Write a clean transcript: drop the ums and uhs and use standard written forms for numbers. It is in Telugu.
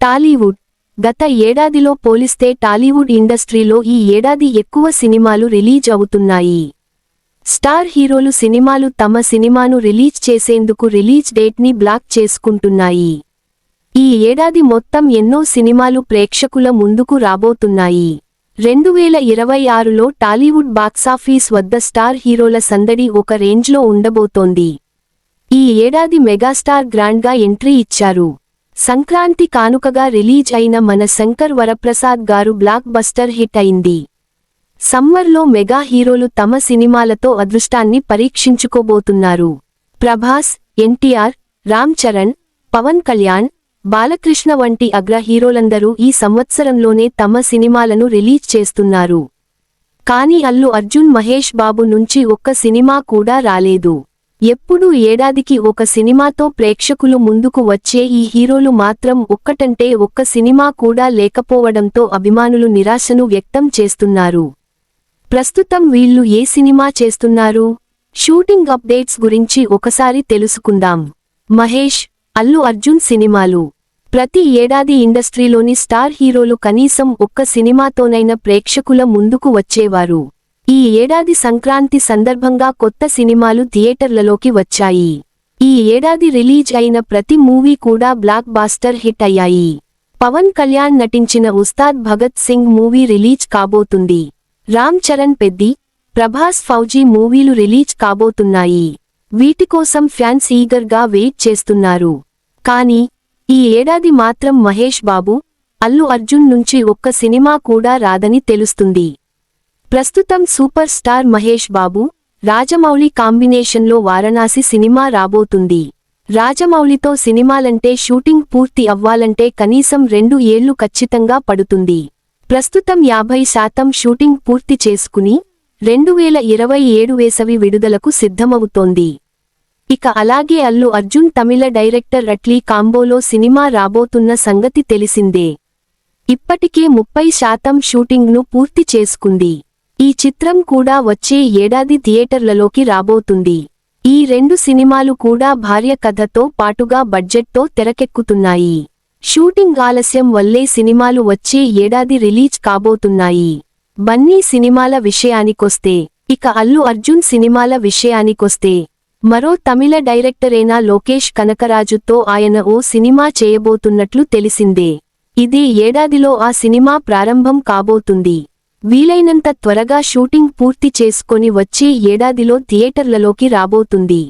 టాలీవుడ్ గత ఏడాదిలో పోలిస్తే టాలీవుడ్ ఇండస్ట్రీలో ఈ ఏడాది ఎక్కువ సినిమాలు రిలీజ్ అవుతున్నాయి. స్టార్ హీరోలు సినిమాలు తమ సినిమాను రిలీజ్ చేసేందుకు రిలీజ్ డేట్ని బ్లాక్ చేసుకుంటున్నాయి. ఈ ఏడాది మొత్తం ఎన్నో సినిమాలు ప్రేక్షకుల ముందుకు రాబోతున్నాయి. 2026లో టాలీవుడ్ బాక్సాఫీస్ వద్ద స్టార్ హీరోల సందడి ఒక రేంజ్లో ఉండబోతోంది. ఈ ఏడాది మెగాస్టార్ గ్రాండ్గా ఎంట్రీ ఇచ్చారు. సంక్రాంతి కానుకగా రిలీజ్ అయిన మన శంకర్ వరప్రసాద్ గారు బ్లాక్ బస్టర్ హిట్ అయింది. సమ్మర్లో మెగా హీరోలు తమ సినిమాలతో అదృష్టాన్ని పరీక్షించుకోబోతున్నారు. ప్రభాస్, ఎన్టీఆర్, రామ్ చరణ్, పవన్ కళ్యాణ్, బాలకృష్ణ వంటి అగ్ర హీరోలందరూ ఈ సంవత్సరంలోనే తమ సినిమాలను రిలీజ్ చేస్తున్నారు. కానీ అల్లు అర్జున్, మహేష్ బాబు నుంచి ఒక్క సినిమా కూడా రాలేదు. ఎప్పుడూ ఏడాదికి ఒక సినిమాతో ప్రేక్షకులు ముందుకు వచ్చే ఈ హీరోలు మాత్రం ఒక్కటంటే ఒక్క సినిమా కూడా లేకపోవడంతో అభిమానులు నిరాశను వ్యక్తం చేస్తున్నారు. ప్రస్తుతం వీళ్ళు ఏ సినిమా చేస్తున్నారు? షూటింగ్ అప్డేట్స్ గురించి ఒకసారి తెలుసుకుందాం. మహేష్, అల్లు అర్జున్ సినిమాలు. ప్రతి ఏడాది ఇండస్ట్రీలోని స్టార్ హీరోలు కనీసం ఒక్క సినిమాతోనైనా ప్రేక్షకుల ముందుకు వచ్చేవారు. ఈ ఏడాది సంక్రాంతి సందర్భంగా కొత్త సినిమాలు థియేటర్లలోకి వచ్చాయి. ఈ ఏడాది రిలీజ్ అయిన ప్రతి మూవీ కూడా బ్లాక్ బాస్టర్ హిట్ అయ్యాయి. పవన్ కళ్యాణ్ నటించిన ఉస్తాద్ భగత్ సింగ్ మూవీ రిలీజ్ కాబోతుంది. రామ్ చరణ్ పెద్ది, ప్రభాస్ ఫౌజీ మూవీలు రిలీజ్ కాబోతున్నాయి. వీటికోసం ఫ్యాన్స్ ఈగర్గా వెయిట్ చేస్తున్నారు. కానీ ఈ ఏడాది మాత్రం మహేష్ బాబు, అల్లు అర్జున్ నుంచి ఒక్క సినిమా కూడా రాదని తెలుస్తుంది. ప్రస్తుతం సూపర్ స్టార్ మహేష్ బాబు, రాజమౌళి కాంబినేషన్లో వారణాసి సినిమా రాబోతుంది. రాజమౌళితో సినిమాలంటే షూటింగ్ పూర్తి అవ్వాలంటే కనీసం 2 ఏళ్లు ఖచ్చితంగా పడుతుంది. ప్రస్తుతం 50% షూటింగ్ పూర్తి చేసుకుని 2027 వేసవి విడుదలకు సిద్ధమవుతోంది. ఇక అలాగే అల్లు అర్జున్ తమిళ డైరెక్టర్ అట్లీ కాంబోలో సినిమా రాబోతున్న సంగతి తెలిసిందే. ఇప్పటికే 30% షూటింగ్ను పూర్తి చేసుకుంది. ఈ చిత్రం కూడా వచ్చే ఏడాది థియేటర్లలోకి రాబోతుంది. ఈ 2 సినిమాలు కూడా భార్య కథతో పాటుగా బడ్జెట్తో తెరకెక్కుతున్నాయి. షూటింగ్ ఆలస్యం వల్లే సినిమాలు వచ్చే ఏడాది రిలీజ్ కాబోతున్నాయి. బన్నీ సినిమాల విషయానికొస్తే, ఇక అల్లు అర్జున్ సినిమాల విషయానికొస్తే, మరో తమిళ డైరెక్టరేనా లోకేష్ కనకరాజుతో ఆయన ఓ సినిమా చేయబోతున్నట్లు తెలిసిందే. ఇదే ఏడాదిలో ఆ సినిమా ప్రారంభం కాబోతుంది. వీలైనంత త్వరగా షూటింగ్ పూర్తి చేసుకొని వచ్చే ఏడాదిలో థియేటర్లలోకి రాబోతుంది.